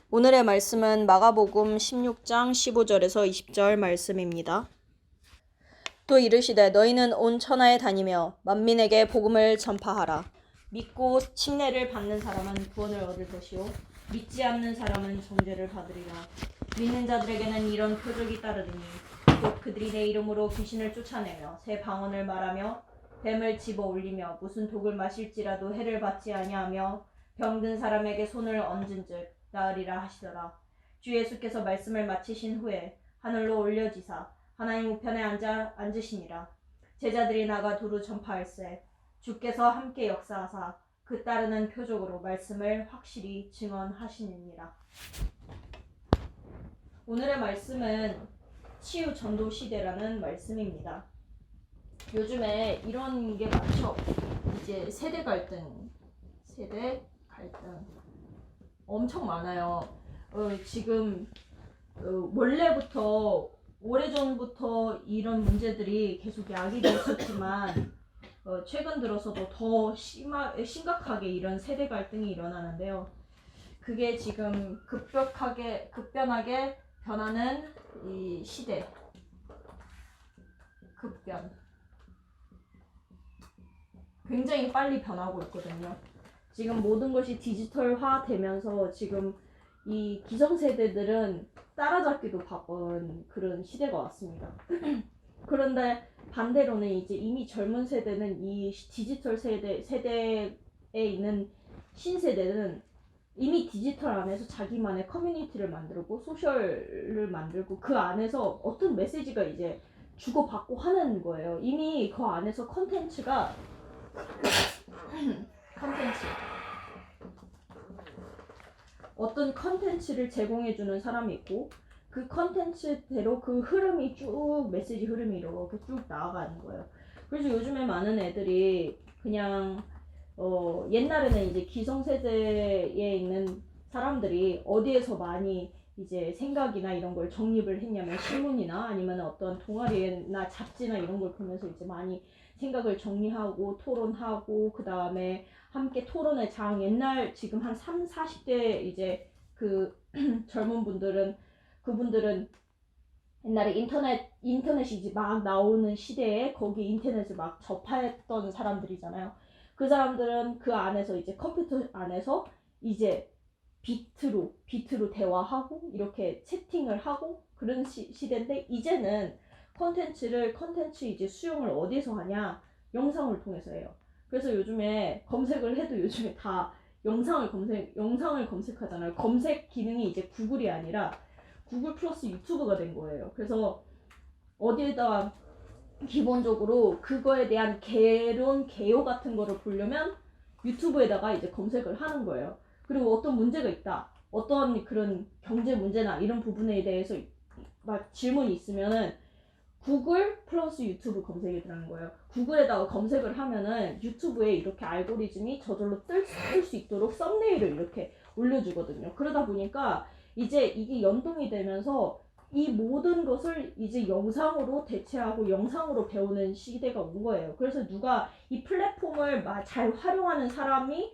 오늘의 말씀은 마가복음 16장 15절에서 20절 말씀입니다. 또 이르시되 너희는 온 천하에 다니며 만민에게 복음을 전파하라. 믿고 침례를 받는 사람은 구원을 얻을 것이요 믿지 않는 사람은 정죄를 받으리라. 믿는 자들에게는 이런 표적이 따르리니 곧 그들이 내 이름으로 귀신을 쫓아내며 새 방언을 말하며 뱀을 집어 올리며 무슨 독을 마실지라도 해를 받지 아니하며 병든 사람에게 손을 얹은즉 나으리라 하시더라. 주 예수께서 말씀을 마치신 후에 하늘로 올려지사 하나님 우편에 앉으시니라. 제자들이 나가 두루 전파할세 주께서 함께 역사하사 그 따르는 표적으로 말씀을 확실히 증언하시느니라. 오늘의 말씀은 치유 전도 시대라는 말씀입니다. 요즘에 이런 게 많죠. 이제 세대 갈등 엄청 많아요. 지금 원래부터 오래전부터 이런 문제들이 계속 야기되어 있었지만 최근 들어서도 더 심각하게 이런 세대 갈등이 일어나는데요. 그게 지금 급변하게 변하는 이 시대. 급변. 굉장히 빨리 변하고 있거든요. 지금 모든 것이 디지털화 되면서 지금 이 기성세대들은 따라잡기도 바쁜 그런 시대가 왔습니다. 그런데 반대로는 이제 이미 젊은 세대는 이 디지털 세대에 있는 신세대는 이미 디지털 안에서 자기만의 커뮤니티를 만들고 소셜을 만들고 그 안에서 어떤 메시지가 이제 주고받고 하는 거예요. 이미 그 안에서 컨텐츠 어떤 컨텐츠를 제공해주는 사람이 있고 그 컨텐츠대로 그 흐름이 쭉 메시지 흐름이 이렇게 쭉 나아가는 거예요. 그래서 요즘에 많은 애들이 그냥 옛날에는 이제 기성세대에 있는 사람들이 어디에서 많이 이제 생각이나 이런 걸 정립을 했냐면 신문이나 아니면 어떤 동아리나 잡지나 이런 걸 보면서 이제 많이 생각을 정리하고 토론하고 그 다음에 함께 토론의 장 옛날 지금 한 30, 40대 이제 그 젊은 그분들은 옛날에 인터넷이 이제 막 나오는 시대에 거기 인터넷을 막 접했던 사람들이잖아요. 그 사람들은 그 안에서 이제 컴퓨터 안에서 이제 비트로 대화하고 이렇게 채팅을 하고 그런 시대인데 이제는 컨텐츠 이제 수용을 어디서 하냐? 영상을 통해서 해요. 그래서 요즘에 검색을 해도 요즘에 다 영상을 검색하잖아요. 검색 기능이 이제 구글이 아니라 구글 플러스 유튜브가 된 거예요. 그래서 어디에다가 기본적으로 그거에 대한 개요 같은 거를 보려면 유튜브에다가 이제 검색을 하는 거예요. 그리고 어떤 문제가 있다. 어떤 그런 경제 문제나 이런 부분에 대해서 막 질문이 있으면은 구글 플러스 유튜브 검색이 들어가는 거예요. 구글에다가 검색을 하면은 유튜브에 이렇게 알고리즘이 저절로 뜰 수 있도록 썸네일을 이렇게 올려주거든요. 그러다 보니까 이제 이게 연동이 되면서 이 모든 것을 이제 영상으로 대체하고 영상으로 배우는 시대가 온 거예요. 그래서 누가 이 플랫폼을 잘 활용하는 사람의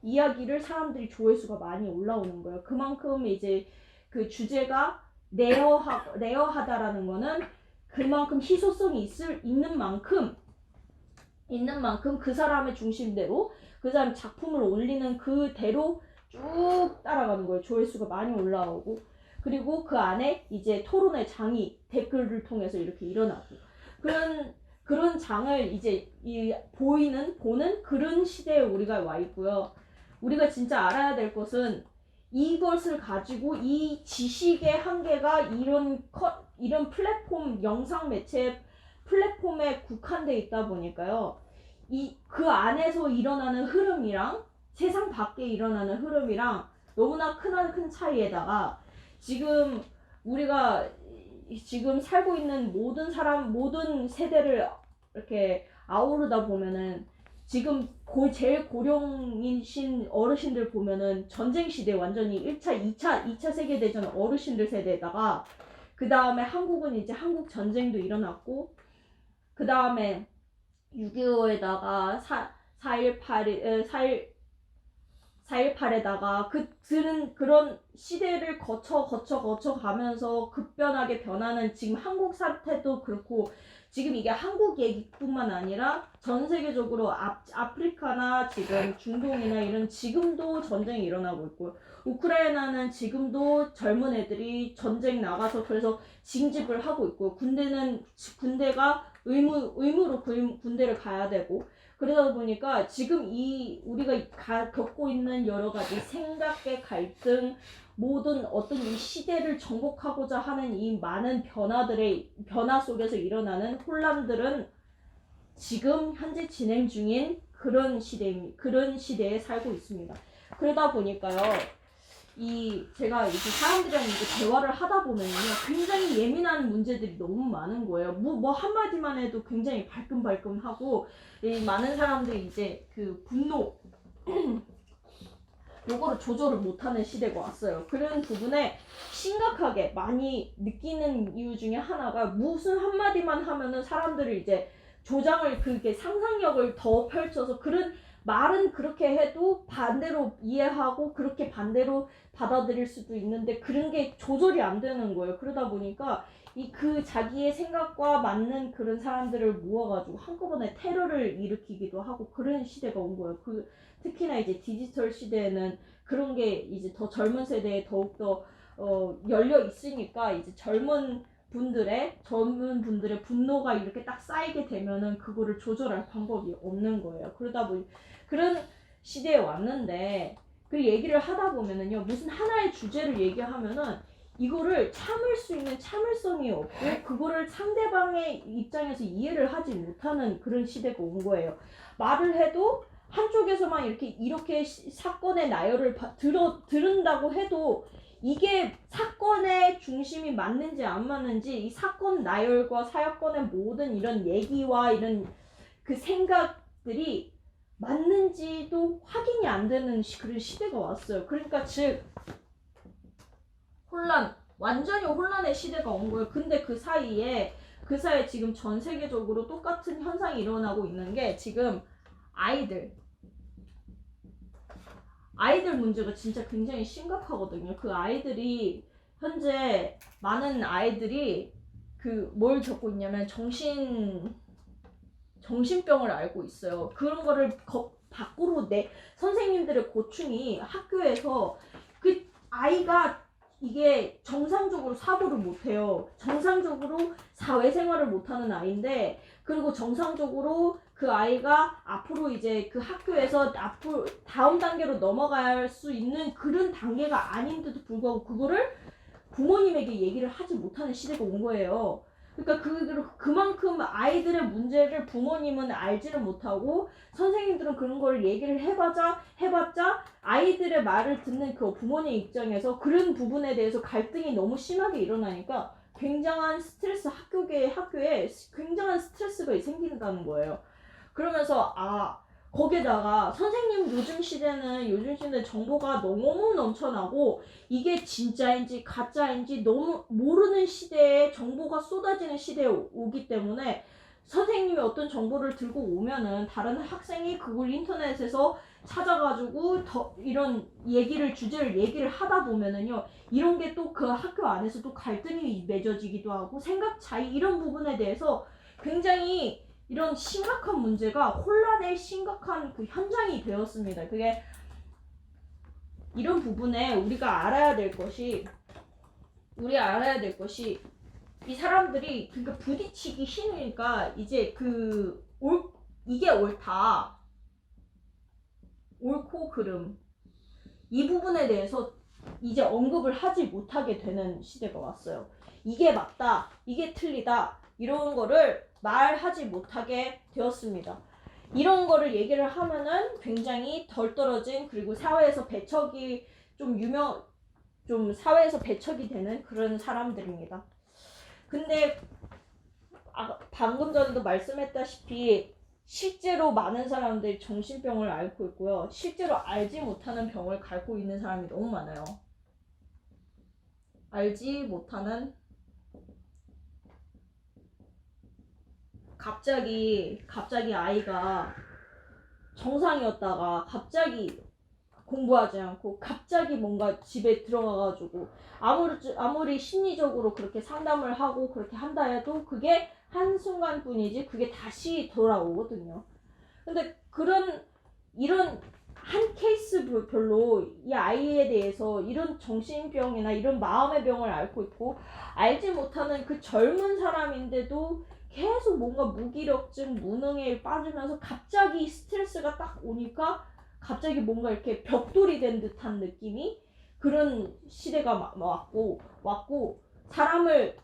이야기를 사람들이 조회수가 많이 올라오는 거예요. 그만큼 이제 그 주제가 레어하다라는 거는 그만큼 희소성이 있는 만큼 그 사람의 중심대로 그 사람 작품을 올리는 그대로 쭉 따라가는 거예요. 조회수가 많이 올라오고 그리고 그 안에 이제 토론의 장이 댓글을 통해서 이렇게 일어나고 그런 장을 이제 보는 그런 시대에 우리가 와 있고요. 우리가 진짜 알아야 될 것은 이것을 가지고 이 지식의 한계가 이런 플랫폼 영상 매체 플랫폼에 국한돼 있다 보니까요. 그 안에서 일어나는 흐름이랑 세상 밖에 일어나는 흐름이랑 너무나 큰 차이에다가 지금 우리가 지금 살고 있는 모든 세대를 이렇게 아우르다 보면은 지금 제일 고령이신 어르신들 보면은 전쟁 시대 완전히 1차, 2차 세계대전 어르신들 세대에다가 그 다음에 한국은 이제 한국 전쟁도 일어났고 그 다음에 6.25에다가 4.18 4.18에다가 그들은 그런 시대를 거쳐 가면서 급변하게 변하는 지금 한국 사태도 그렇고, 지금 이게 한국 얘기뿐만 아니라 전 세계적으로 아프리카나 지금 중동이나 이런 지금도 전쟁이 일어나고 있고, 우크라이나는 지금도 젊은 애들이 전쟁 나가서 그래서 징집을 하고 있고, 군대가 의무로 군대를 가야 되고, 그러다 보니까 지금 우리가 겪고 있는 여러 가지 생각의 갈등, 모든 어떤 이 시대를 정복하고자 하는 이 많은 변화 속에서 일어나는 혼란들은 지금 현재 진행 중인 그런 시대에 살고 있습니다. 그러다 보니까요, 제가 이제 사람들이랑 이제 대화를 하다 보면요, 굉장히 예민한 문제들이 너무 많은 거예요. 뭐 한마디만 해도 굉장히 발끈발끈하고, 많은 사람들이 이제 그 분노, 요거를 조절을 못하는 시대가 왔어요. 그런 부분에 심각하게 많이 느끼는 이유 중에 하나가, 무슨 한마디만 하면은 사람들을 이제 그게 상상력을 더 펼쳐서, 그런 말은 그렇게 해도 반대로 이해하고 그렇게 반대로 받아들일 수도 있는데, 그런 게 조절이 안 되는 거예요. 그러다 보니까 자기의 생각과 맞는 그런 사람들을 모아가지고 한꺼번에 테러를 일으키기도 하고 그런 시대가 온 거예요. 특히나 이제 디지털 시대에는 그런 게 이제 더 젊은 세대에 더욱더 열려 있으니까, 이제 젊은 분들의 분노가 이렇게 딱 쌓이게 되면은 그거를 조절할 방법이 없는 거예요. 그러다 보니 그런 시대에 왔는데, 그 얘기를 하다 보면은요, 무슨 하나의 주제를 얘기하면은 이거를 참을 수 있는 참을성이 없고, 그거를 상대방의 입장에서 이해를 하지 못하는 그런 시대가 온 거예요. 말을 해도 한쪽에서만 이렇게 사건의 나열을 들은다고 해도, 이게 사건의 중심이 맞는지 안 맞는지, 이 사건 나열과 사건의 모든 이런 얘기와 이런 그 생각들이 맞는지도 확인이 안 되는 그런 시대가 왔어요. 그러니까 즉 완전히 혼란의 시대가 온 거예요. 근데 그 사이에 지금 전 세계적으로 똑같은 현상이 일어나고 있는 게, 지금 아이들 문제가 진짜 굉장히 심각하거든요. 그 아이들이 현재 많은 아이들이 뭘 겪고 있냐면 정신병을 앓고 있어요. 그런 거를 밖으로 선생님들의 고충이, 학교에서 그 아이가 이게 정상적으로 사고를 못해요. 정상적으로 사회생활을 못하는 아이인데, 그리고 정상적으로 그 아이가 앞으로 이제 그 학교에서 앞으로 다음 단계로 넘어갈 수 있는 그런 단계가 아닌데도 불구하고 그거를 부모님에게 얘기를 하지 못하는 시대가 온 거예요. 그러니까 그만큼 아이들의 문제를 부모님은 알지를 못하고, 선생님들은 그런 걸 얘기를 해봤자 아이들의 말을 듣는 그 부모님 입장에서 그런 부분에 대해서 갈등이 너무 심하게 일어나니까 굉장한 스트레스, 학교에 굉장한 스트레스가 생긴다는 거예요. 그러면서 거기다가 요즘 시대는 정보가 너무 넘쳐나고, 이게 진짜인지 가짜인지 너무 모르는 시대에 정보가 쏟아지는 시대에 오기 때문에, 선생님이 어떤 정보를 들고 오면은 다른 학생이 그걸 인터넷에서 찾아가지고 이런 주제를 얘기를 하다 보면은요, 이런 게 또 그 학교 안에서 또 갈등이 맺어지기도 하고, 생각 차이, 이런 부분에 대해서 굉장히 이런 심각한 문제가 혼란의 심각한 그 현장이 되었습니다. 그게 이런 부분에 우리가 알아야 될 것이, 이 사람들이 그러니까 부딪히기 싫으니까 이제 이게 옳다, 옳고 그름, 이 부분에 대해서 이제 언급을 하지 못하게 되는 시대가 왔어요. 이게 맞다, 이게 틀리다, 이런 거를 말하지 못하게 되었습니다. 이런 거를 얘기를 하면은 굉장히 덜 떨어진, 그리고 사회에서 배척이 사회에서 배척이 되는 그런 사람들입니다. 근데 방금 전에도 말씀했다시피 실제로 많은 사람들이 정신병을 앓고 있고요. 실제로 알지 못하는 병을 갖고 있는 사람이 너무 많아요. 알지 못하는, 갑자기 아이가 정상이었다가 갑자기 공부하지 않고 갑자기 뭔가 집에 들어가가지고 아무리 심리적으로 그렇게 상담을 하고 그렇게 한다 해도 그게 한순간뿐이지 그게 다시 돌아오거든요. 근데 이런 한 케이스 별로 이 아이에 대해서 이런 정신병이나 이런 마음의 병을 앓고 있고 알지 못하는 그 젊은 사람인데도 계속 뭔가 무기력증, 무능에 빠지면서 갑자기 스트레스가 딱 오니까 갑자기 뭔가 이렇게 벽돌이 된 듯한 느낌이 그런 시대가 왔고 사람을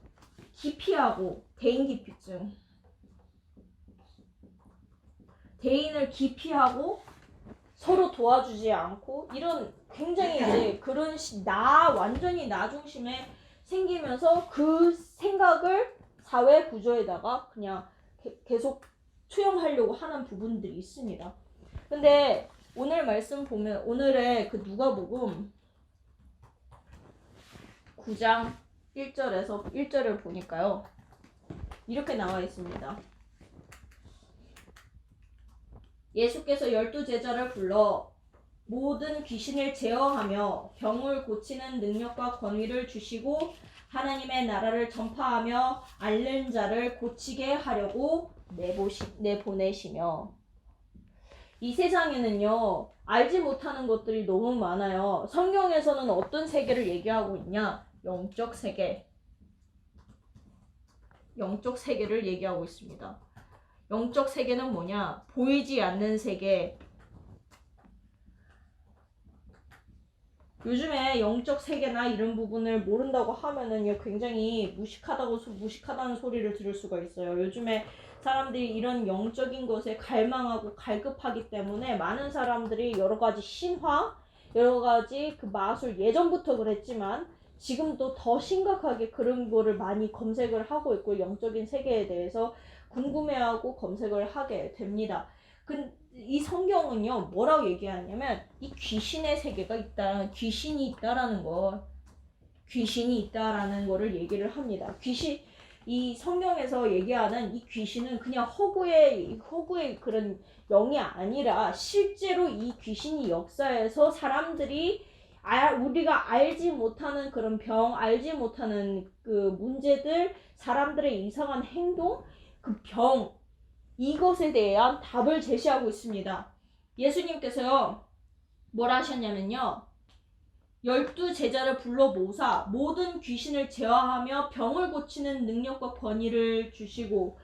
기피하고 대인을 기피하고 서로 도와주지 않고 이런 굉장히 이제 그런 완전히 나 중심에 생기면서 그 생각을 사회 구조에다가 그냥 계속 투영하려고 하는 부분들이 있습니다. 근데 오늘 말씀 보면 오늘의 그 누가복음 9장 1절을 보니까요. 이렇게 나와 있습니다. 예수께서 12제자를 불러 모든 귀신을 제어하며 병을 고치는 능력과 권위를 주시고 하나님의 나라를 전파하며 앓는 자를 고치게 하려고 내보내시며. 이 세상에는요 알지 못하는 것들이 너무 많아요. 성경에서는 어떤 세계를 얘기하고 있냐? 영적 세계를 얘기하고 있습니다. 영적 세계는 뭐냐? 보이지 않는 세계. 요즘에 영적 세계나 이런 부분을 모른다고 하면은 굉장히 무식하다는 소리를 들을 수가 있어요. 요즘에 사람들이 이런 영적인 것에 갈망하고 갈급하기 때문에 많은 사람들이 여러 가지 신화, 여러 가지 그 마술, 예전부터 그랬지만 지금도 더 심각하게 그런 거를 많이 검색을 하고 있고 영적인 세계에 대해서 궁금해하고 검색을 하게 됩니다. 이 성경은요 뭐라고 얘기하냐면 이 귀신의 세계가 귀신이 있다라는 거를 얘기를 합니다. 이 성경에서 얘기하는 이 귀신은 그냥 허구의 그런 영이 아니라 실제로 이 귀신이 역사에서 사람들이 우리가 알지 못하는 그런 병, 알지 못하는 그 문제들, 사람들의 이상한 행동, 그 병, 이것에 대한 답을 제시하고 있습니다. 예수님께서요 뭐라 하셨냐면요 12제자를 불러 모사 모든 귀신을 제어하며 병을 고치는 능력과 권위를 주시고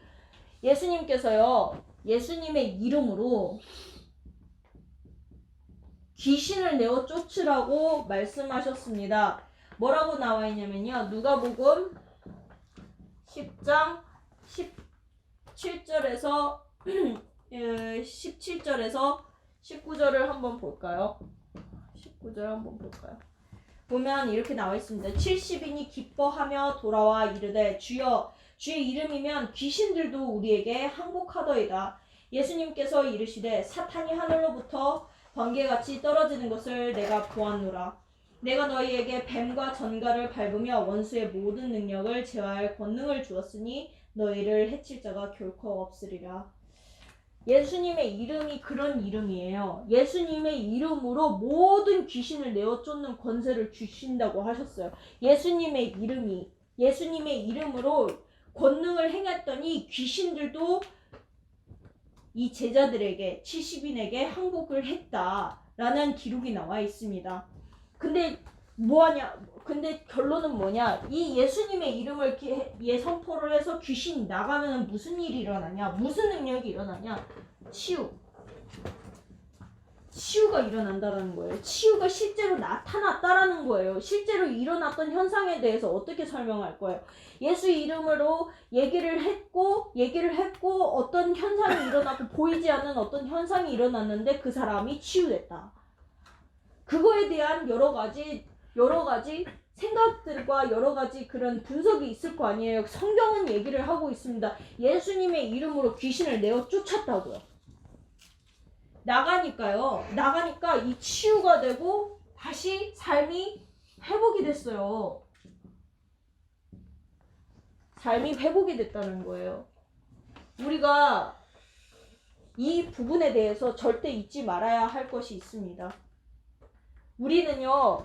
예수님께서요 예수님의 이름으로 귀신을 내어 쫓으라고 말씀하셨습니다. 뭐라고 나와 있냐면요 누가복음 10장 17절에서 19절을 한번 볼까요? 19절 한번 볼까요? 보면 이렇게 나와 있습니다. 70인이 기뻐하며 돌아와 이르되 주여 주의 이름이면 귀신들도 우리에게 항복하더이다. 예수님께서 이르시되 사탄이 하늘로부터 번개같이 떨어지는 것을 내가 보았노라. 내가 너희에게 뱀과 전갈을 밟으며 원수의 모든 능력을 제어할 권능을 주었으니 너희를 해칠 자가 결코 없으리라. 예수님의 이름이 그런 이름이에요. 예수님의 이름으로 모든 귀신을 내어 쫓는 권세를 주신다고 하셨어요. 예수님의 이름으로 권능을 행했더니 귀신들도 이 제자들에게 70인에게 항복을 했다라는 기록이 나와 있습니다. 근데 결론은 뭐냐? 이 예수님의 이름을 선포를 해서 귀신이 나가면 무슨 일이 일어나냐? 무슨 능력이 일어나냐? 치유가 일어난다라는 거예요. 치유가 실제로 나타났다라는 거예요. 실제로 일어났던 현상에 대해서 어떻게 설명할 거예요? 예수 이름으로 얘기를 했고 어떤 현상이 일어났고 보이지 않는 어떤 현상이 일어났는데 그 사람이 치유됐다. 그거에 대한 여러 가지 생각들과 여러 가지 그런 분석이 있을 거 아니에요. 성경은 얘기를 하고 있습니다. 예수님의 이름으로 귀신을 내어 쫓았다고요. 나가니까 이 치유가 되고 다시 삶이 회복이 됐어요. 삶이 회복이 됐다는 거예요. 우리가 이 부분에 대해서 절대 잊지 말아야 할 것이 있습니다. 우리는요,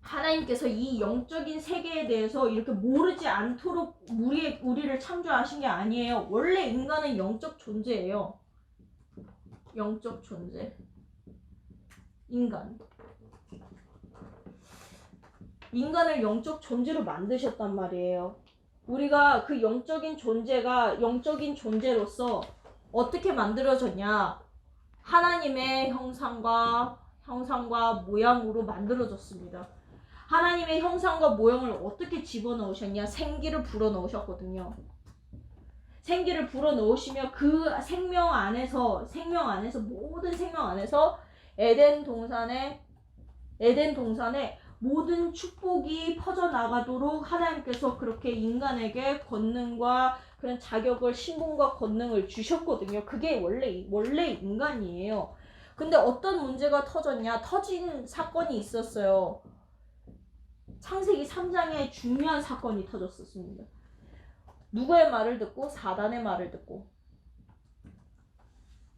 하나님께서 이 영적인 세계에 대해서 이렇게 모르지 않도록 우리를 창조하신 게 아니에요. 원래 인간은 영적 존재예요. 영적 존재. 인간을 영적 존재로 만드셨단 말이에요. 우리가 그 영적인 존재로서 어떻게 만들어졌냐? 하나님의 형상과 모양으로 만들어졌습니다. 하나님의 형상과 모형을 어떻게 집어넣으셨냐? 생기를 불어넣으셨거든요. 생기를 불어넣으시며 그 생명 안에서 모든 생명 안에서 에덴 동산에 모든 축복이 퍼져나가도록 하나님께서 그렇게 인간에게 권능과 그런 자격을, 신분과 권능을 주셨거든요. 그게 원래 인간이에요. 근데 어떤 문제가 터진 사건이 있었어요. 창세기 3장에 중요한 사건이 터졌었습니다. 누구의 말을 듣고? 사단의 말을 듣고,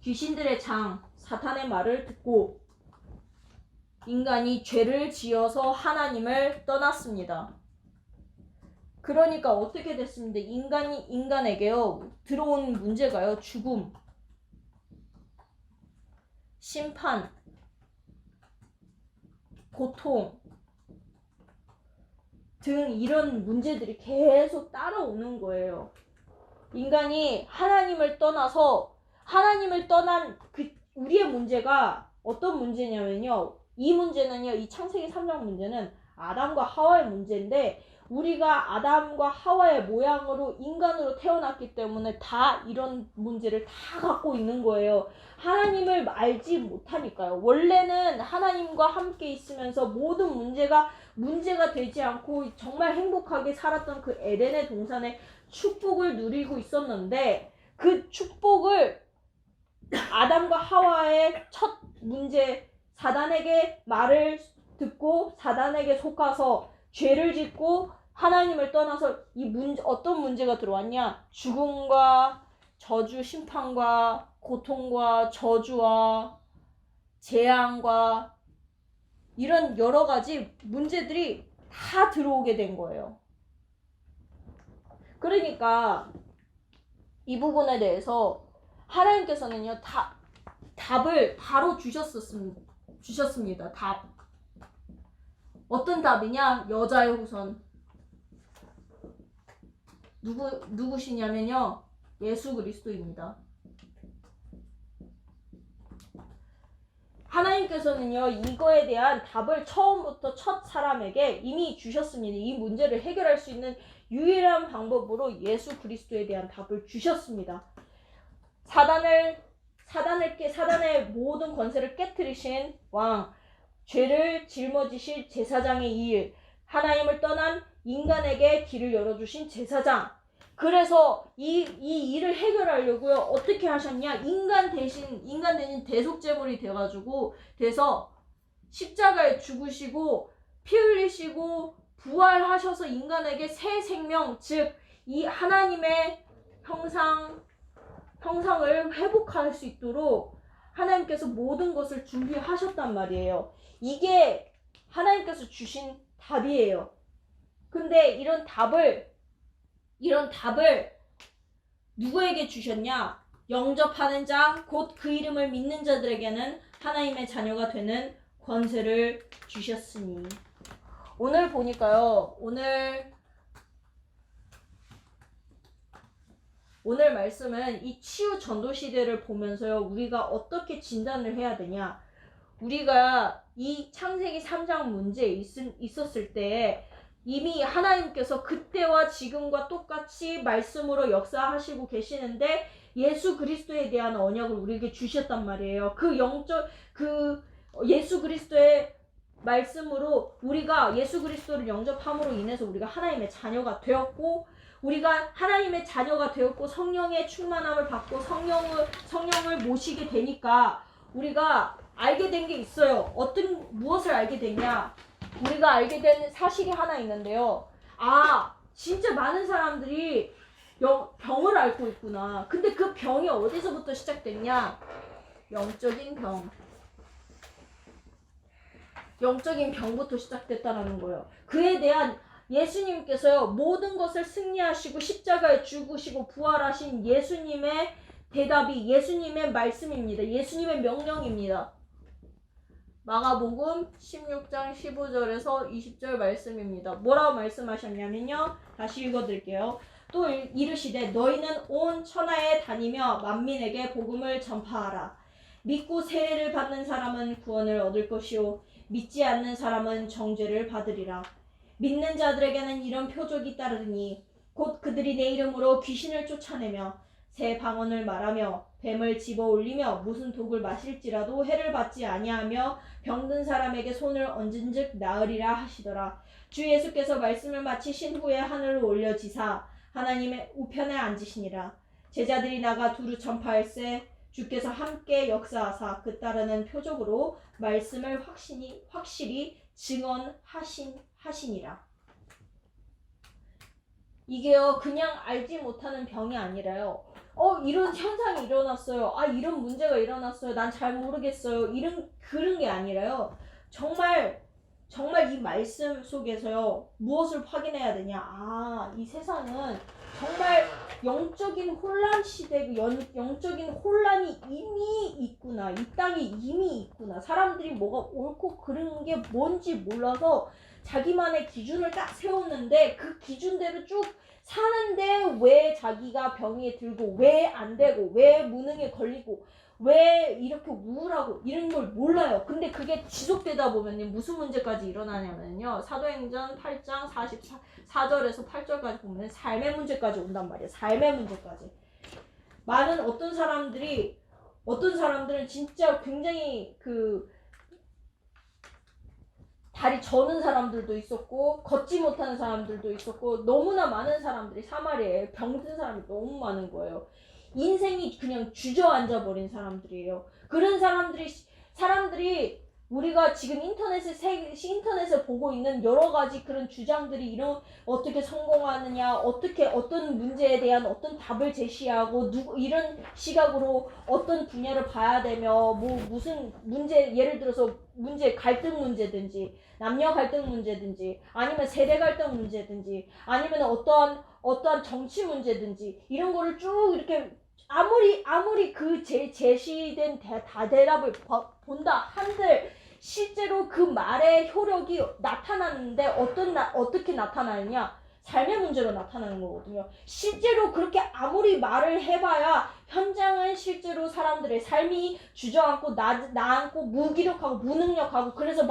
귀신들의 장 사탄의 말을 듣고 인간이 죄를 지어서 하나님을 떠났습니다. 그러니까 어떻게 됐습니다. 인간에게요 들어온 문제가요, 죽음, 심판, 고통 등 이런 문제들이 계속 따라오는 거예요. 인간이 하나님을 떠난 우리의 문제가 어떤 문제냐면요, 이 창세기 3장 문제는 아담과 하와의 문제인데, 우리가 아담과 하와의 모양으로 인간으로 태어났기 때문에 다 이런 문제를 다 갖고 있는 거예요. 하나님을 알지 못하니까요. 원래는 하나님과 함께 있으면서 모든 문제가 되지 않고 정말 행복하게 살았던 그 에덴의 동산에 축복을 누리고 있었는데, 그 축복을 아담과 하와의 첫 문제, 사단에게 말을 듣고 사단에게 속아서 죄를 짓고 하나님을 떠나서 어떤 문제가 들어왔냐? 죽음과 저주, 심판과 고통과 저주와 재앙과 이런 여러 가지 문제들이 다 들어오게 된 거예요. 그러니까 이 부분에 대해서 하나님께서는요, 답을 바로 주셨습니다. 답. 어떤 답이냐? 여자의 후손. 누구시냐면요, 예수 그리스도입니다. 하나님께서는요, 이거에 대한 답을 처음부터 첫 사람에게 이미 주셨습니다. 이 문제를 해결할 수 있는 유일한 방법으로 예수 그리스도에 대한 답을 주셨습니다. 사단의 모든 권세를 깨뜨리신 왕, 죄를 짊어지실 제사장의 일, 하나님을 떠난 인간에게 길을 열어주신 제사장. 그래서 이 일을 해결하려고요, 어떻게 하셨냐? 인간 대신 대속제물이 돼서 십자가에 죽으시고 피 흘리시고 부활하셔서 인간에게 새 생명, 즉 이 하나님의 형상을 회복할 수 있도록 하나님께서 모든 것을 준비하셨단 말이에요. 이게 하나님께서 주신 답이에요. 근데 이런 답을 누구에게 주셨냐? 영접하는 자, 곧 그 이름을 믿는 자들에게는 하나님의 자녀가 되는 권세를 주셨으니. 오늘 보니까요, 오늘 말씀은 이 치유 전도 시대를 보면서요, 우리가 어떻게 진단을 해야 되냐? 우리가 이 창세기 3장 문제에 있었을 때 이미 하나님께서 그때와 지금과 똑같이 말씀으로 역사하시고 계시는데 예수 그리스도에 대한 언약을 우리에게 주셨단 말이에요. 예수 그리스도의 말씀으로 우리가 예수 그리스도를 영접함으로 인해서 우리가 하나님의 자녀가 되었고, 우리가 하나님의 자녀가 되었고 성령의 충만함을 받고 성령을 모시게 되니까 우리가 알게 된 게 있어요. 무엇을 알게 됐냐? 우리가 알게 된 사실이 하나 있는데요. 진짜 많은 사람들이 병을 앓고 있구나. 근데 그 병이 어디서부터 시작됐냐? 영적인 병. 영적인 병부터 시작됐다라는 거예요. 그에 대한 예수님께서요, 모든 것을 승리하시고 십자가에 죽으시고 부활하신 예수님의 대답이 예수님의 말씀입니다. 예수님의 명령입니다. 마가복음 16장 15절에서 20절 말씀입니다. 뭐라고 말씀하셨냐면요. 다시 읽어드릴게요. 또 이르시되 너희는 온 천하에 다니며 만민에게 복음을 전파하라. 믿고 세례를 받는 사람은 구원을 얻을 것이요 믿지 않는 사람은 정죄를 받으리라. 믿는 자들에게는 이런 표적이 따르니 곧 그들이 내 이름으로 귀신을 쫓아내며 새 방언을 말하며 뱀을 집어 올리며 무슨 독을 마실지라도 해를 받지 아니하며 병든 사람에게 손을 얹은즉 나으리라 하시더라. 주 예수께서 말씀을 마치신 후에 하늘로 올려지사 하나님의 우편에 앉으시니라. 제자들이 나가 두루 전파할세 주께서 함께 역사하사 그 따르는 표적으로 말씀을 확실히 증언하시니라. 이게요 그냥 알지 못하는 병이 아니라요. 이런 현상이 일어났어요. 이런 문제가 일어났어요. 난 잘 모르겠어요. 그런 게 아니라요. 정말 이 말씀 속에서요. 무엇을 확인해야 되냐. 이 세상은 정말 영적인 혼란 시대고 영적인 혼란이 이미 있구나. 이 땅에 이미 있구나. 사람들이 뭐가 옳고 그런 게 뭔지 몰라서 자기만의 기준을 딱 세웠는데 그 기준대로 쭉 사는데 왜 자기가 병이 들고 왜 안 되고 왜 무능에 걸리고 왜 이렇게 우울하고 이런 걸 몰라요. 근데 그게 지속되다 보면 무슨 문제까지 일어나냐면요. 사도행전 8장 44절에서 8절까지 보면 삶의 문제까지 온단 말이에요. 삶의 문제까지. 많은 어떤 사람들은 진짜 굉장히 다리 저는 사람들도 있었고 걷지 못하는 사람들도 있었고 너무나 많은 사람들이 사마리아에 병든 사람이 너무 많은 거예요. 인생이 그냥 주저앉아 버린 사람들이에요. 그런 사람들이 우리가 지금 인터넷에 보고 있는 여러 가지 그런 주장들이 이런 어떻게 성공하느냐, 어떤 문제에 대한 어떤 답을 제시하고 이런 시각으로 어떤 분야를 봐야 되며 무슨 문제 예를 들어서 갈등 문제든지 남녀 갈등 문제든지 아니면 세대 갈등 문제든지 아니면 어떠한 정치 문제든지 이런 거를 쭉 이렇게 아무리 그 제시된 대답을 본다 한들 실제로 그 말의 효력이 나타나는데 어떻게 나타나느냐? 삶의 문제로 나타나는 거거든요. 실제로 그렇게 아무리 말을 해봐야 현장은 실제로 사람들의 삶이 주저앉고 나앉고 무기력하고 무능력하고 그래서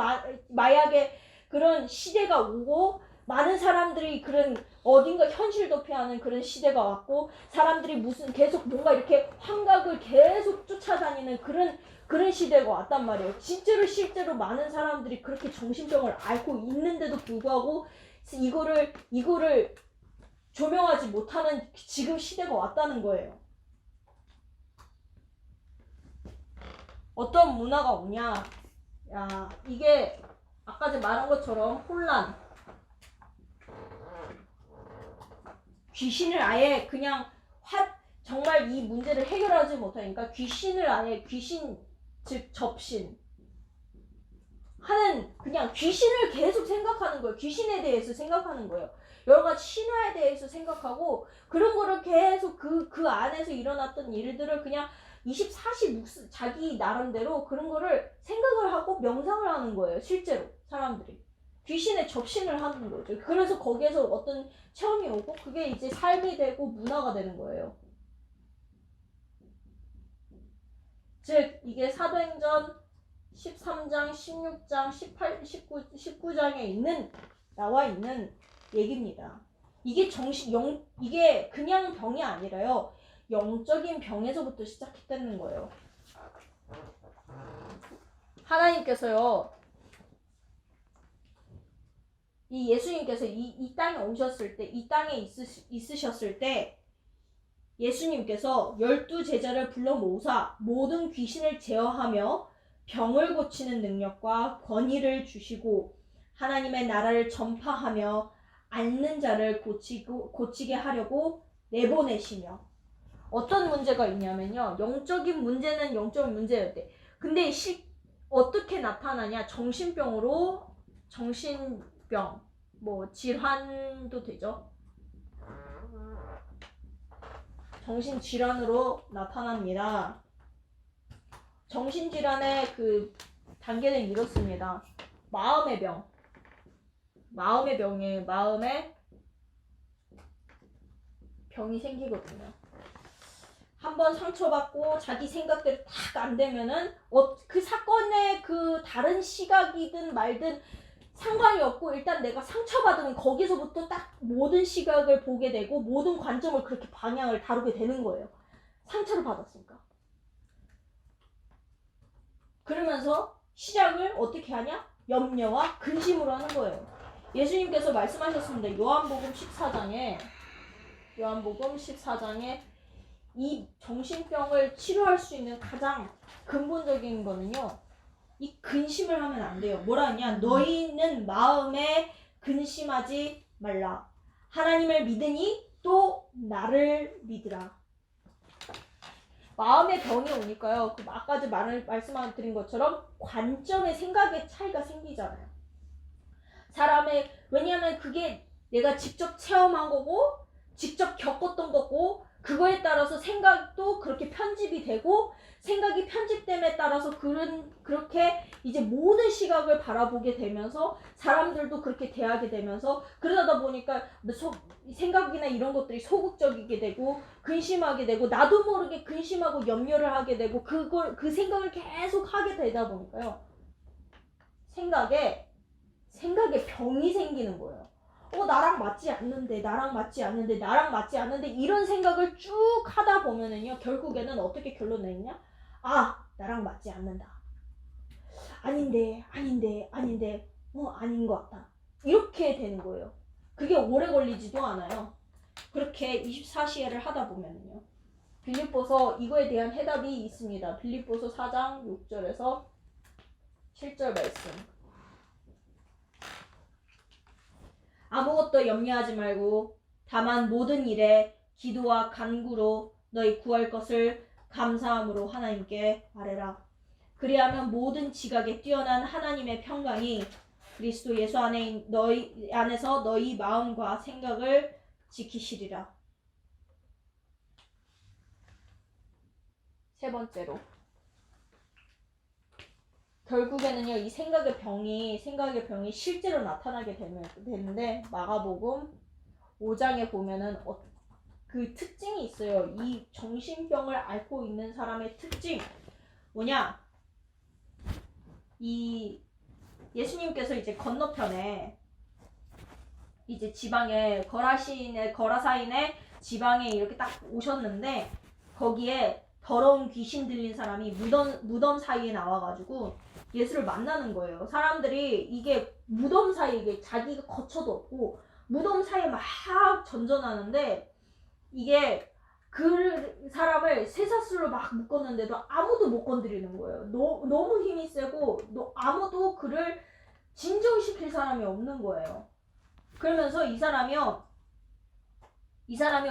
마약의 그런 시대가 오고 많은 사람들이 그런 어딘가 현실 도피하는 그런 시대가 왔고 사람들이 계속 뭔가 이렇게 환각을 계속 쫓아다니는 그런 시대가 왔단 말이에요. 실제로 많은 사람들이 그렇게 정신병을 앓고 있는데도 불구하고 이거를 조명하지 못하는 지금 시대가 왔다는 거예요. 어떤 문화가 오냐? 이게 아까 전에 말한 것처럼 혼란, 귀신을 아예 그냥 정말 이 문제를 해결하지 못하니까 귀신 즉 접신 하는 그냥 귀신을 계속 생각하는 거예요. 귀신에 대해서 생각하는 거예요. 여러 가지 신화에 대해서 생각하고 그런 거를 계속 그 안에서 일어났던 일들을 그냥 24시 자기 나름대로 그런 거를 생각을 하고 명상을 하는 거예요. 실제로 사람들이. 귀신의 접신을 하는 거죠. 그래서 거기에서 어떤 체험이 오고 그게 이제 삶이 되고 문화가 되는 거예요. 즉 이게 사도행전 13장, 16장, 18, 19장에 나와 있는 얘기입니다. 이게 그냥 병이 아니라요. 영적인 병에서부터 시작했다는 거예요. 하나님께서요. 이 예수님께서 이 땅에 오셨을 때, 이 땅에 있으셨을 때 예수님께서 12제자를 불러 모으사 모든 귀신을 제어하며 병을 고치는 능력과 권위를 주시고 하나님의 나라를 전파하며 앓는 자를 고치게 하려고 내보내시며 어떤 문제가 있냐면요. 영적인 문제는 영적인 문제였대. 근데 어떻게 나타나냐? 정신병으로, 정신병, 뭐 질환도 되죠. 정신질환으로 나타납니다. 정신질환의 그 단계는 이렇습니다. 마음의 병. 마음의 병이에요. 마음의 병이 생기거든요. 한번 상처받고 자기 생각대로 딱 안 되면은 그 사건의 그 다른 시각이든 말든 상관이 없고 일단 내가 상처받으면 거기서부터 딱 모든 시각을 보게 되고 모든 관점을 그렇게 방향을 다루게 되는 거예요. 상처를 받았으니까. 그러면서 시작을 어떻게 하냐? 염려와 근심으로 하는 거예요. 예수님께서 말씀하셨습니다. 요한복음 14장에 이 정신병을 치료할 수 있는 가장 근본적인 거는요. 이 근심을 하면 안 돼요. 뭐라 하냐? 너희는 마음에 근심하지 말라. 하나님을 믿으니 또 나를 믿으라. 마음의 병이 오니까요. 그 아까 말씀드린 것처럼 관점의 생각의 차이가 생기잖아요. 왜냐하면 그게 내가 직접 체험한 거고 직접 겪었던 거고 그거에 따라서 생각도 그렇게 편집이 되고 생각이 편집됨에 따라서 그렇게 이제 모든 시각을 바라보게 되면서 사람들도 그렇게 대하게 되면서 그러다 보니까 생각이나 이런 것들이 소극적이게 되고 근심하게 되고 나도 모르게 근심하고 염려를 하게 되고 그 생각을 계속 하게 되다 보니까요. 생각에 병이 생기는 거예요. 나랑 맞지 않는데 이런 생각을 쭉 하다 보면은요. 결국에는 어떻게 결론 내냐? 나랑 맞지 않는다. 아닌데 아닌 것 같다. 이렇게 되는 거예요. 그게 오래 걸리지도 않아요. 그렇게 24시간을 하다 보면은요. 빌립보서 이거에 대한 해답이 있습니다. 빌립보서 4장 6절에서 7절 말씀. 아무것도 염려하지 말고 다만 모든 일에 기도와 간구로 너희 구할 것을 감사함으로 하나님께 아뢰라. 그리하면 모든 지각에 뛰어난 하나님의 평강이 그리스도 예수 안에서 너희 마음과 생각을 지키시리라. 세 번째로 결국에는요, 이 생각의 병이 실제로 나타나게 되는데, 마가복음 5장에 보면은 그 특징이 있어요. 이 정신병을 앓고 있는 사람의 특징. 뭐냐? 이 예수님께서 이제 건너편에 이제 지방에 거라사인의 지방에 이렇게 딱 오셨는데, 거기에 더러운 귀신 들린 사람이 무덤 사이에 나와가지고 예수를 만나는 거예요. 사람들이 이게 무덤 사이에 이게 자기가 거처도 없고 무덤 사이에 막 전전하는데 이게 그 사람을 쇠사슬로 막 묶었는데도 아무도 못 건드리는 거예요. 너무 힘이 세고 아무도 그를 진정시킬 사람이 없는 거예요. 그러면서 이 사람이요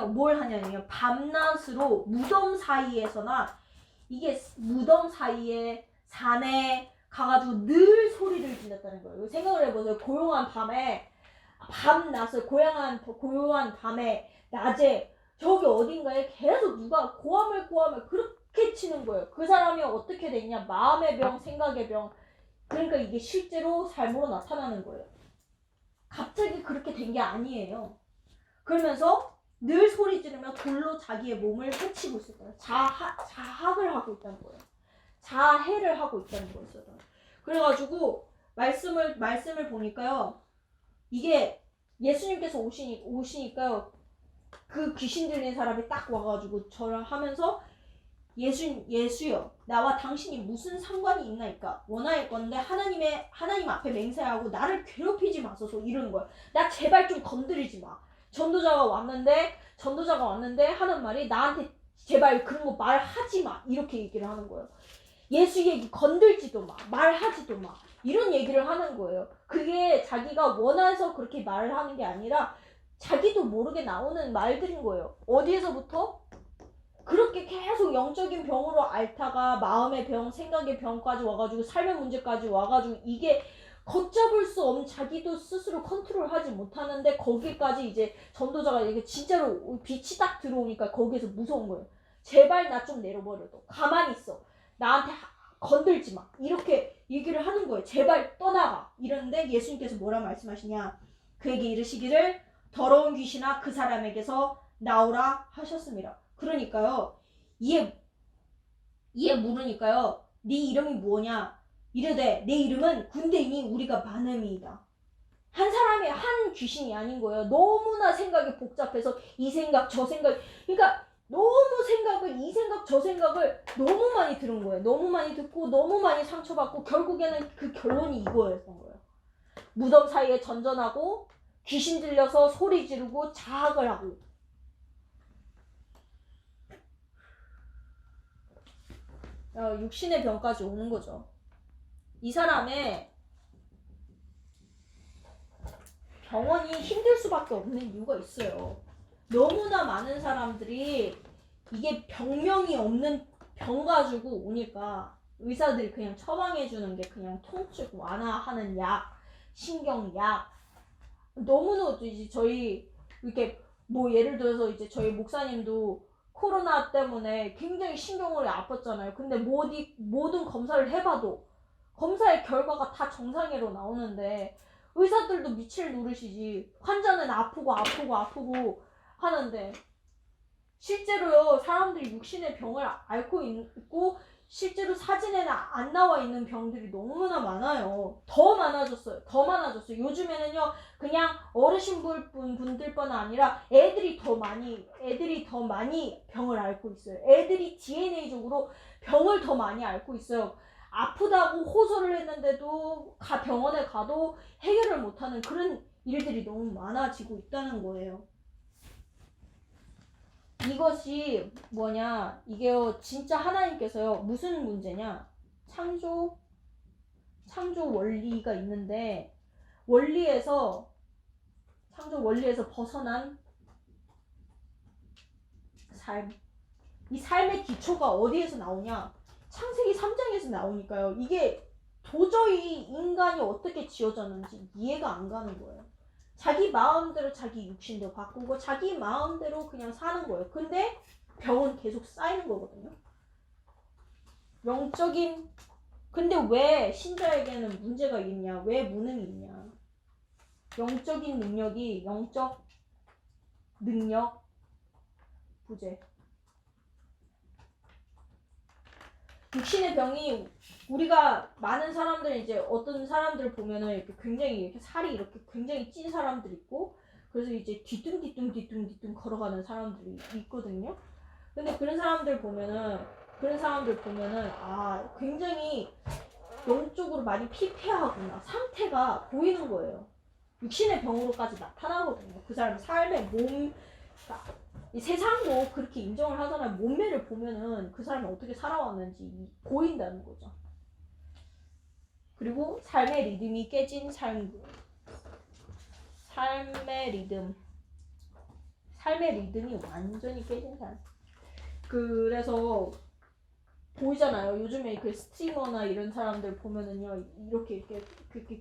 뭘 하냐면요. 밤낮으로 무덤 사이에서나 이게 무덤 사이에 산에 가가지고 늘 소리를 질렀다는 거예요. 생각을 해보세요. 고요한 밤에 고요한 밤에 낮에 저기 어딘가에 계속 누가 고함을 그렇게 치는 거예요. 그 사람이 어떻게 됐냐? 마음의 병, 생각의 병. 그러니까 이게 실제로 삶으로 나타나는 거예요. 갑자기 그렇게 된 게 아니에요. 그러면서 늘 소리 지르며 돌로 자기의 몸을 해치고 있을 거예요. 자학을 하고 있다는 거예요. 자해를 하고 있다는 거였어요. 그래가지고 말씀을 보니까요. 이게 예수님께서 오시니까요. 그 귀신 들린 사람이 딱 와가지고 저를 하면서 예수여 나와 당신이 무슨 상관이 있나이까? 원하였건대 하나님 앞에 맹세하고 나를 괴롭히지 마소서 이러는 거야. 나 제발 좀 건드리지 마. 전도자가 왔는데 하는 말이 나한테 제발 그런 거 말하지 마 이렇게 얘기를 하는 거예요. 예수 얘기 건들지도 마, 말하지도 마 이런 얘기를 하는 거예요. 그게 자기가 원해서 그렇게 말을 하는 게 아니라 자기도 모르게 나오는 말들인 거예요. 어디에서부터? 그렇게 계속 영적인 병으로 앓다가 마음의 병, 생각의 병까지 와가지고 삶의 문제까지 와가지고 이게 걷잡을 수 없는, 자기도 스스로 컨트롤하지 못하는데 거기까지 이제 전도자가 이게 진짜로 빛이 딱 들어오니까 거기에서 무서운 거예요. 제발 나 좀 내려버려도, 가만히 있어, 나한테 건들지 마, 이렇게 얘기를 하는 거예요. 제발 떠나가 이러는데 예수님께서 뭐라 말씀하시냐, 그에게 이르시기를 더러운 귀신아 그 사람에게서 나오라 하셨습니다. 그러니까요, 이에 물으니까요, 네 이름이 뭐냐 이르되 내 이름은 군대이니 우리가 많음이다. 한 사람의 한 귀신이 아닌 거예요. 너무나 생각이 복잡해서 이 생각 저 생각, 그러니까 너무 생각을, 이 생각 저 생각을 너무 많이 들은 거예요. 너무 많이 듣고 너무 많이 상처받고 결국에는 그 결론이 이거였던 거예요. 무덤 사이에 전전하고 귀신 들려서 소리 지르고 자학을 하고. 육신의 병까지 오는 거죠. 이 사람의 병원이 힘들 수밖에 없는 이유가 있어요. 너무나 많은 사람들이 이게 병명이 없는 병 가지고 오니까 의사들이 그냥 처방해주는 게 그냥 통증 완화하는 약, 신경약. 너무나 이제 저희 이렇게 뭐 예를 들어서 이제 저희 목사님도 코로나 때문에 굉장히 신경을 아팠잖아요. 근데 모든 검사를 해봐도 검사의 결과가 다 정상으로 나오는데 의사들도 미칠 노릇이지. 환자는 아프고 하는데 실제로요, 사람들이 육신의 병을 앓고 있고 실제로 사진에는 안 나와 있는 병들이 너무나 많아요. 더 많아졌어요. 요즘에는요, 그냥 어르신 분들뿐 아니라 애들이 더 많이 병을 앓고 있어요. 애들이 DNA적으로 병을 더 많이 앓고 있어요. 아프다고 호소를 했는데도 병원에 가도 해결을 못하는 그런 일들이 너무 많아지고 있다는 거예요. 이것이 뭐냐, 이게요, 진짜 하나님께서요, 무슨 문제냐, 창조 원리가 있는데 창조 원리에서 벗어난 삶, 이 삶의 기초가 어디에서 나오냐, 창세기 3장에서 나오니까요. 이게 도저히 인간이 어떻게 지어졌는지 이해가 안 가는 거예요. 자기 마음대로 자기 육신도 바꾸고 자기 마음대로 그냥 사는 거예요. 근데 병은 계속 쌓이는 거거든요. 근데 왜 신자에게는 문제가 있냐, 왜 무능이 있냐. 영적인 능력이 영적 능력 부재. 육신의 병이, 우리가 많은 사람들, 이제 어떤 사람들 보면은 이렇게 굉장히 이렇게 살이 이렇게 굉장히 찐 사람들 있고, 그래서 이제 뒤뚱 걸어가는 사람들이 있거든요. 근데 그런 사람들 보면은 굉장히 영적으로 많이 피폐하구나, 상태가 보이는 거예요. 육신의 병으로까지 나타나거든요. 그 사람 삶의 이 세상도 그렇게 인정을 하잖아요. 몸매를 보면은 그 사람이 어떻게 살아왔는지 보인다는 거죠. 그리고 삶의 리듬이 깨진 삶의 리듬이 완전히 깨진 삶. 그래서 보이잖아요. 요즘에 그 스트리머나 이런 사람들 보면은요, 이렇게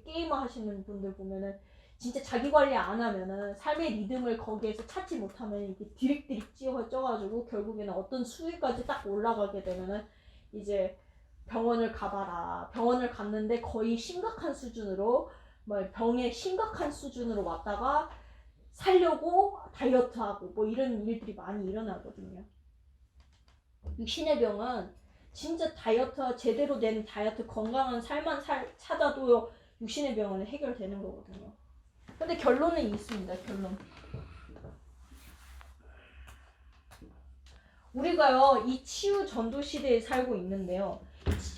게임을 하시는 분들 보면은 진짜 자기 관리 안 하면은 삶의 리듬을 거기에서 찾지 못하면 이렇게 디릭디릭 쪄가지고 결국에는 어떤 수위까지 딱 올라가게 되면은 이제 병원을 가봐라. 병원을 갔는데 거의 심각한 수준으로, 병의 심각한 수준으로 왔다가 살려고 다이어트하고 이런 일들이 많이 일어나거든요. 육신의 병은 진짜 제대로 된 다이어트, 건강한 삶만 찾아도 육신의 병은 해결되는 거거든요. 근데 결론은 있습니다. 결론. 우리가요, 이 치유 전도 시대에 살고 있는데요.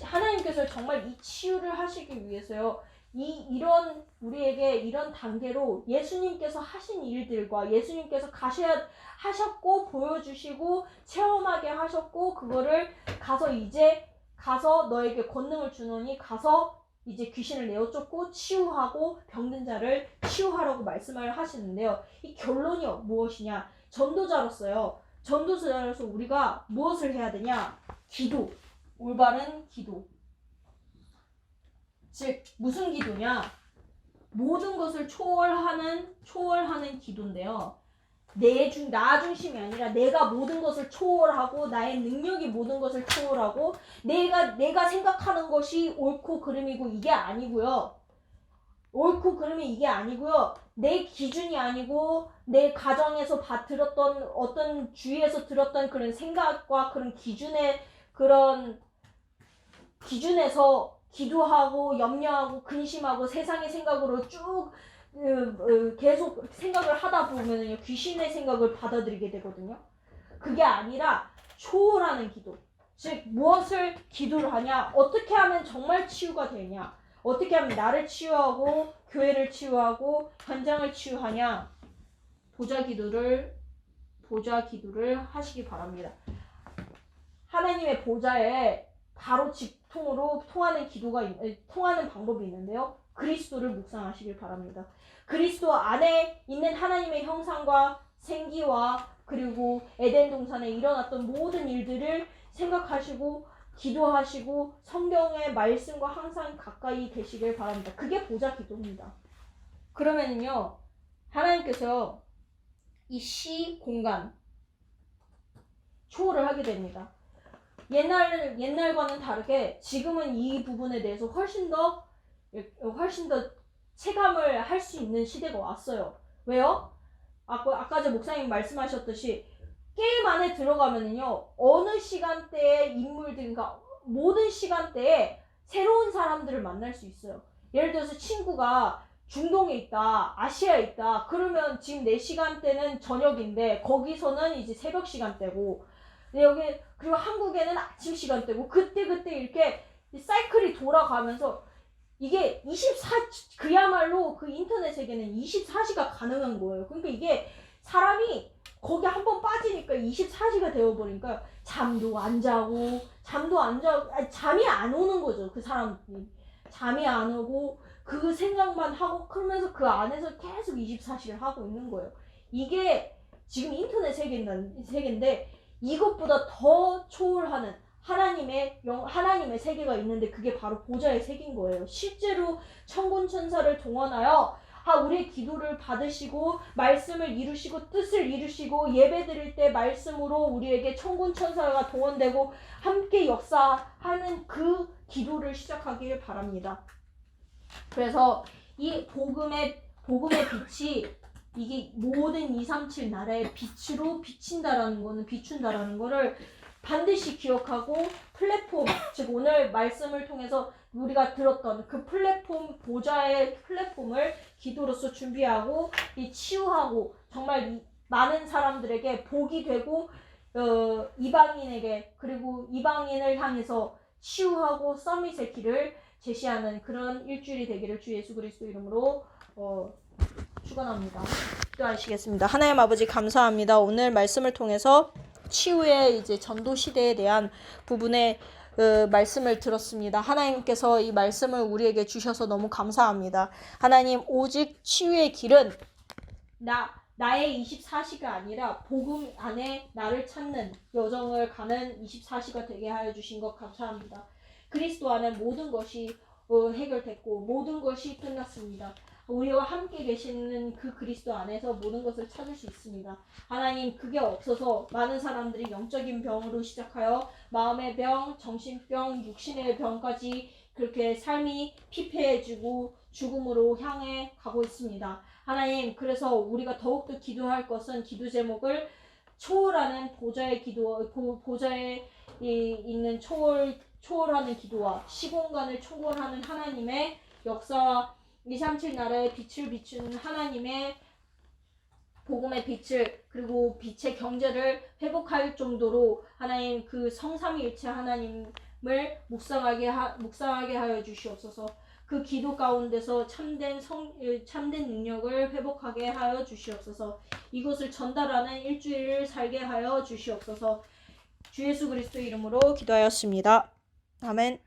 하나님께서 정말 이 치유를 하시기 위해서요, 우리에게 이런 단계로 예수님께서 하신 일들과 예수님께서 하셨고 보여주시고 체험하게 하셨고, 그거를 가서 너에게 권능을 주노니 가서 이제 귀신을 내어 쫓고 치유하고 병든 자를 치유하라고 말씀을 하시는데요. 이 결론이 무엇이냐? 전도자로서요, 전도자로서 우리가 무엇을 해야 되냐? 기도. 올바른 기도. 즉 무슨 기도냐? 모든 것을 초월하는 기도인데요. 나 중심이 아니라 내가 모든 것을 초월하고 나의 능력이 모든 것을 초월하고 내가 생각하는 것이 옳고 그름이고 이게 아니고요. 옳고 그름이 이게 아니고요. 내 기준이 아니고 내 가정에서 들었던 어떤 주위에서 들었던 그런 생각과 그런 기준에서 기도하고 염려하고 근심하고 세상의 생각으로 쭉 계속 생각을 하다 보면요 귀신의 생각을 받아들이게 되거든요. 그게 아니라 초월하는 기도. 즉 무엇을 기도를 하냐? 어떻게 하면 정말 치유가 되냐? 어떻게 하면 나를 치유하고 교회를 치유하고 현장을 치유하냐? 보좌 기도를 하시기 바랍니다. 하나님의 보좌에 바로 직통으로 통하는 방법이 있는데요. 그리스도를 묵상하시길 바랍니다. 그리스도 안에 있는 하나님의 형상과 생기와 그리고 에덴 동산에 일어났던 모든 일들을 생각하시고 기도하시고 성경의 말씀과 항상 가까이 되시길 바랍니다. 그게 보좌 기도입니다. 그러면은요 하나님께서 이 시 공간 초월을 하게 됩니다. 옛날과는 다르게 지금은 이 부분에 대해서 훨씬 더 체감을 할 수 있는 시대가 왔어요. 왜요? 아까 제 목사님 말씀하셨듯이 게임 안에 들어가면은요 어느 시간대에 그러니까 모든 시간대에 새로운 사람들을 만날 수 있어요. 예를 들어서 친구가 중동에 있다, 아시아에 있다. 그러면 지금 내 시간대는 저녁인데 거기서는 이제 새벽 시간대고 그리고 한국에는 아침 시간대고 그때 이렇게 사이클이 돌아가면서 이게 그야말로 그 인터넷 세계는 24시가 가능한 거예요. 그러니까 이게 사람이 거기 한번 빠지니까 24시가 되어버리니까 잠도 안 자고 잠이 안 오는 거죠. 그 사람이 잠이 안 오고 그 생각만 하고 그러면서 그 안에서 계속 24시를 하고 있는 거예요. 이게 지금 인터넷 세계인데 이것보다 더 초월하는 하나님의 세계가 있는데 그게 바로 보좌의 세계인 거예요. 실제로 천군 천사를 동원하여 우리의 기도를 받으시고 말씀을 이루시고 뜻을 이루시고 예배 드릴 때 말씀으로 우리에게 천군 천사가 동원되고 함께 역사하는 그 기도를 시작하길 바랍니다. 그래서 이 복음의 빛이 이게 모든 237 나라의 빛으로 비춘다라는 거를 반드시 기억하고 플랫폼, 즉 오늘 말씀을 통해서 우리가 들었던 그 보좌의 플랫폼을 기도로서 준비하고 치유하고 정말 많은 사람들에게 복이 되고 이방인에게 그리고 이방인을 향해서 치유하고 서밋의 길을 제시하는 그런 일주일이 되기를 주 예수 그리스도 이름으로 축원합니다. 기도하시겠습니다. 하나님 아버지 감사합니다. 오늘 말씀을 통해서 치유의 이제 전도 시대에 대한 부분의 말씀을 들었습니다. 하나님께서 이 말씀을 우리에게 주셔서 너무 감사합니다. 하나님 오직 치유의 길은 나의 24시가 아니라 복음 안에 나를 찾는 여정을 가는 24시가 되게 하여 주신 것 감사합니다. 그리스도 안에 모든 것이 해결됐고 모든 것이 끝났습니다. 우리와 함께 계시는 그 그리스도 안에서 모든 것을 찾을 수 있습니다. 하나님 그게 없어서 많은 사람들이 영적인 병으로 시작하여 마음의 병, 정신병, 육신의 병까지 그렇게 삶이 피폐해지고 죽음으로 향해 가고 있습니다. 하나님 그래서 우리가 더욱더 기도할 것은 기도 제목을 초월하는 보좌에 있는 초월하는 기도와 시공간을 초월하는 하나님의 역사와 237 나라의 빛을 비추는 하나님의 복음의 빛을 그리고 빛의 경제를 회복할 정도로 하나님 그 성삼위일체 하나님을 묵상하게 하여 주시옵소서. 그 기도 가운데서 참된 능력을 회복하게 하여 주시옵소서. 이것을 전달하는 일주일을 살게 하여 주시옵소서. 주 예수 그리스도 이름으로 기도하였습니다. 아멘.